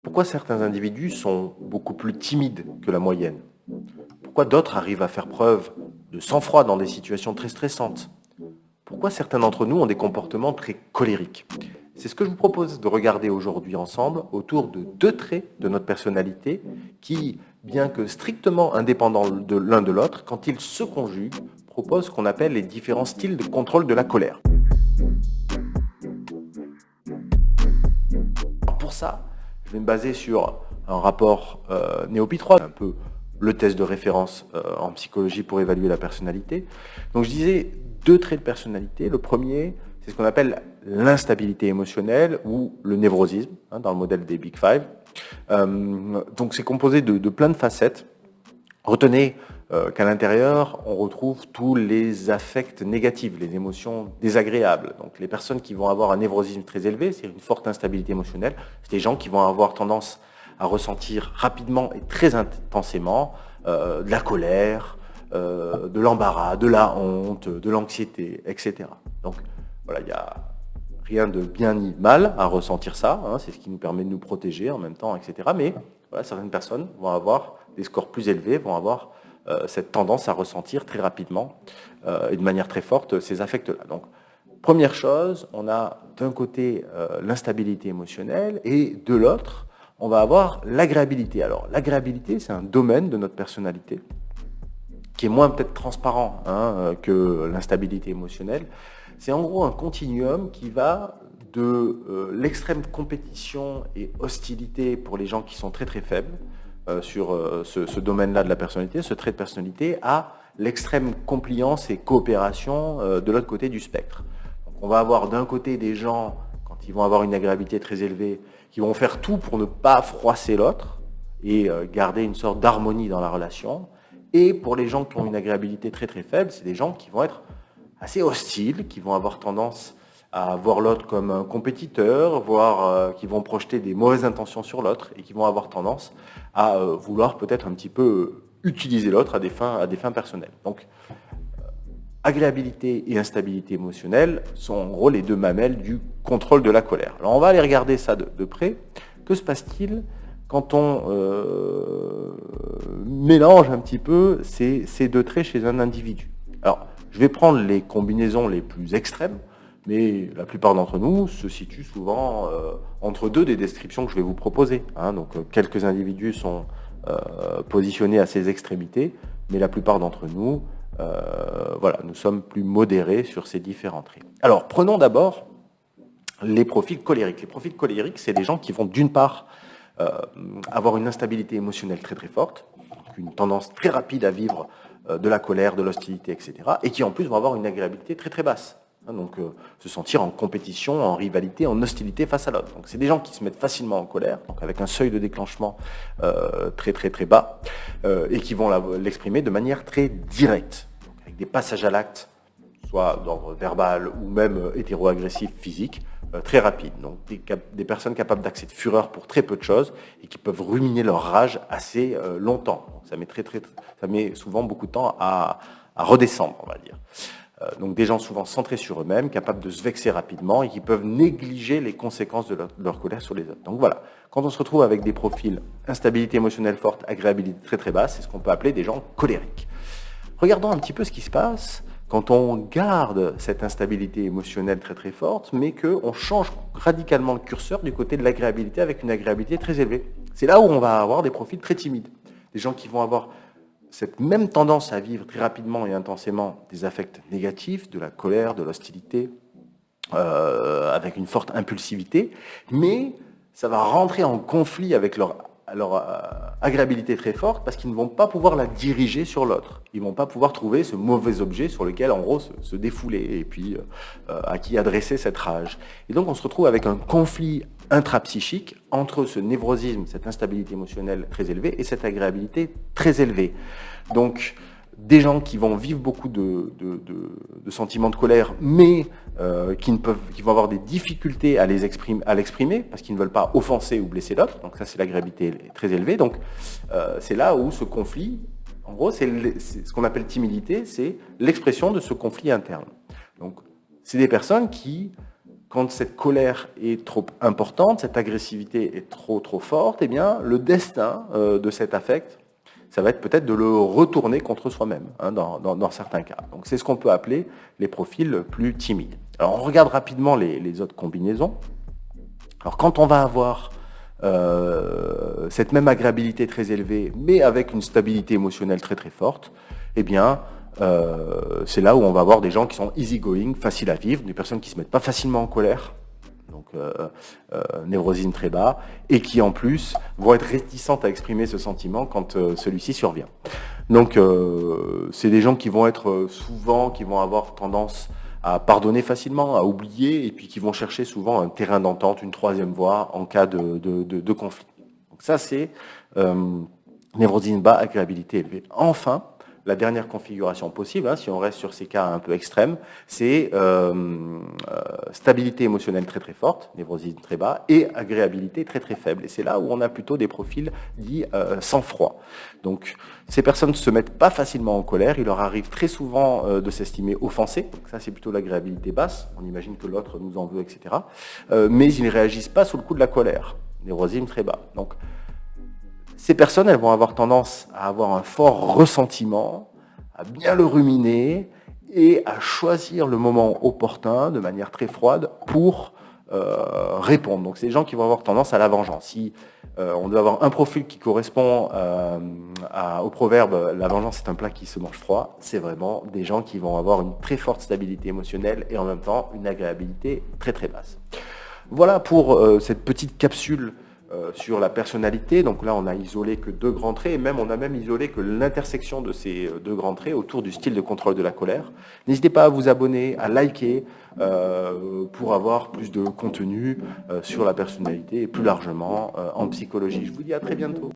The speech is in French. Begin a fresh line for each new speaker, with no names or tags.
Pourquoi certains individus sont beaucoup plus timides que la moyenne? Pourquoi d'autres arrivent à faire preuve de sang-froid dans des situations très stressantes? Pourquoi certains d'entre nous ont des comportements très colériques? C'est ce que je vous propose de regarder aujourd'hui ensemble autour de deux traits de notre personnalité qui, bien que strictement indépendants de l'un de l'autre, quand ils se conjuguent, proposent ce qu'on appelle les différents styles de contrôle de la colère. Alors pour ça, je vais me baser sur un rapport Néopi 3, un peu le test de référence en psychologie pour évaluer la personnalité. Donc je disais deux traits de personnalité. Le premier, c'est ce qu'on appelle l'instabilité émotionnelle ou le névrosisme, dans le modèle des Big Five. Donc c'est composé de plein de facettes. Retenez qu'à l'intérieur, on retrouve tous les affects négatifs, les émotions désagréables. Donc les personnes qui vont avoir un névrosisme très élevé, c'est une forte instabilité émotionnelle, c'est des gens qui vont avoir tendance à ressentir rapidement et très intensément de la colère, de l'embarras, de la honte, de l'anxiété, etc. Donc voilà, il n'y a rien de bien ni de mal à ressentir ça, c'est ce qui nous permet de nous protéger en même temps, etc. Mais voilà, certaines personnes vont avoir des scores plus élevés, vont avoir cette tendance à ressentir très rapidement et de manière très forte ces affects-là. Donc, première chose, on a d'un côté l'instabilité émotionnelle et de l'autre, on va avoir l'agréabilité. Alors, l'agréabilité, c'est un domaine de notre personnalité qui est moins peut-être transparent que l'instabilité émotionnelle. C'est en gros un continuum qui va de l'extrême compétition et hostilité pour les gens qui sont très très faibles sur ce domaine-là de la personnalité, ce trait de personnalité, à l'extrême compliance et coopération de l'autre côté du spectre. Donc on va avoir d'un côté des gens, quand ils vont avoir une agréabilité très élevée, qui vont faire tout pour ne pas froisser l'autre et garder une sorte d'harmonie dans la relation. Et pour les gens qui ont une agréabilité très très faible, c'est des gens qui vont être assez hostiles, qui vont avoir tendance à voir l'autre comme un compétiteur, voire qui vont projeter des mauvaises intentions sur l'autre et qui vont avoir tendance à vouloir peut-être un petit peu utiliser l'autre à des fins personnelles. Donc, agréabilité et instabilité émotionnelle sont en gros les deux mamelles du contrôle de la colère. Alors on va aller regarder ça de près. Que se passe-t-il quand on mélange un petit peu ces deux traits chez un individu? Alors, je vais prendre les combinaisons les plus extrêmes, mais la plupart d'entre nous se situent souvent entre deux des descriptions que je vais vous proposer. Donc, quelques individus sont positionnés à ces extrémités, mais la plupart d'entre nous, nous sommes plus modérés sur ces différents traits. Alors, prenons d'abord les profils colériques. Les profils colériques, c'est des gens qui vont d'une part avoir une instabilité émotionnelle très très forte, une tendance très rapide à vivre de la colère, de l'hostilité, etc. Et qui en plus vont avoir une agréabilité très très basse. Donc se sentir en compétition, en rivalité, en hostilité face à l'autre. Donc c'est des gens qui se mettent facilement en colère, donc avec un seuil de déclenchement très très très bas, et qui vont l'exprimer de manière très directe, donc avec des passages à l'acte, soit d'ordre verbal ou même hétéro-agressif physique, très rapide. Donc des personnes capables d'accès de fureur pour très peu de choses et qui peuvent ruminer leur rage assez longtemps. Donc, ça met souvent beaucoup de temps à redescendre, on va dire. Donc des gens souvent centrés sur eux-mêmes, capables de se vexer rapidement et qui peuvent négliger les conséquences de leur colère sur les autres. Donc voilà, quand on se retrouve avec des profils instabilité émotionnelle forte, agréabilité très très basse, c'est ce qu'on peut appeler des gens colériques. Regardons un petit peu ce qui se passe quand on garde cette instabilité émotionnelle très très forte, mais qu'on change radicalement le curseur du côté de l'agréabilité avec une agréabilité très élevée. C'est là où on va avoir des profils très timides. Des gens qui vont avoir cette même tendance à vivre très rapidement et intensément des affects négatifs, de la colère, de l'hostilité, avec une forte impulsivité, mais ça va rentrer en conflit avec leur agréabilité très forte parce qu'ils ne vont pas pouvoir la diriger sur l'autre. Ils ne vont pas pouvoir trouver ce mauvais objet sur lequel, en gros, se défouler et puis à qui adresser cette rage. Et donc, on se retrouve avec un conflit intrapsychique entre ce névrosisme, cette instabilité émotionnelle très élevée et cette agréabilité très élevée. Donc, des gens qui vont vivre beaucoup de sentiments de colère, mais qui vont avoir des difficultés à l'exprimer parce qu'ils ne veulent pas offenser ou blesser l'autre. Donc ça, c'est l'agréabilité très élevée. Donc c'est là où ce conflit, en gros, c'est ce qu'on appelle timidité, c'est l'expression de ce conflit interne. Donc c'est des personnes qui quand cette colère est trop importante, cette agressivité est trop forte, eh bien, le destin de cet affect, ça va être peut-être de le retourner contre soi-même, hein, dans certains cas. Donc c'est ce qu'on peut appeler les profils plus timides. Alors on regarde rapidement les autres combinaisons. Alors quand on va avoir cette même agréabilité très élevée, mais avec une stabilité émotionnelle très forte, eh bien, c'est là où on va avoir des gens qui sont easygoing, faciles à vivre, des personnes qui ne se mettent pas facilement en colère, donc névrosine très bas, et qui en plus vont être réticentes à exprimer ce sentiment quand celui-ci survient. Donc c'est des gens qui vont être souvent, qui vont avoir tendance à pardonner facilement, à oublier, et puis qui vont chercher souvent un terrain d'entente, une troisième voie en cas de conflit. Donc ça c'est névrosine bas, agréabilité élevée. Enfin, la dernière configuration possible, hein, si on reste sur ces cas un peu extrêmes, c'est stabilité émotionnelle très forte, névrosine très bas, et agréabilité très faible. Et c'est là où on a plutôt des profils dits sans froid. Donc ces personnes ne se mettent pas facilement en colère, il leur arrive très souvent de s'estimer offensés, donc ça c'est plutôt l'agréabilité basse, on imagine que l'autre nous en veut, etc. Mais ils ne réagissent pas sous le coup de la colère, névrosine très bas. Donc ces personnes, elles vont avoir tendance à avoir un fort ressentiment, à bien le ruminer et à choisir le moment opportun, de manière très froide, pour répondre. Donc c'est des gens qui vont avoir tendance à la vengeance. Si on doit avoir un profil qui correspond au proverbe « la vengeance est un plat qui se mange froid », c'est vraiment des gens qui vont avoir une très forte stabilité émotionnelle et en même temps une agréabilité très basse. Voilà pour cette petite capsule sur la personnalité. Donc là, on a isolé que 2 grands traits, et même on a même isolé que l'intersection de ces 2 grands traits autour du style de contrôle de la colère. N'hésitez pas à vous abonner, à liker, pour avoir plus de contenu sur la personnalité et plus largement en psychologie. Je vous dis à très bientôt.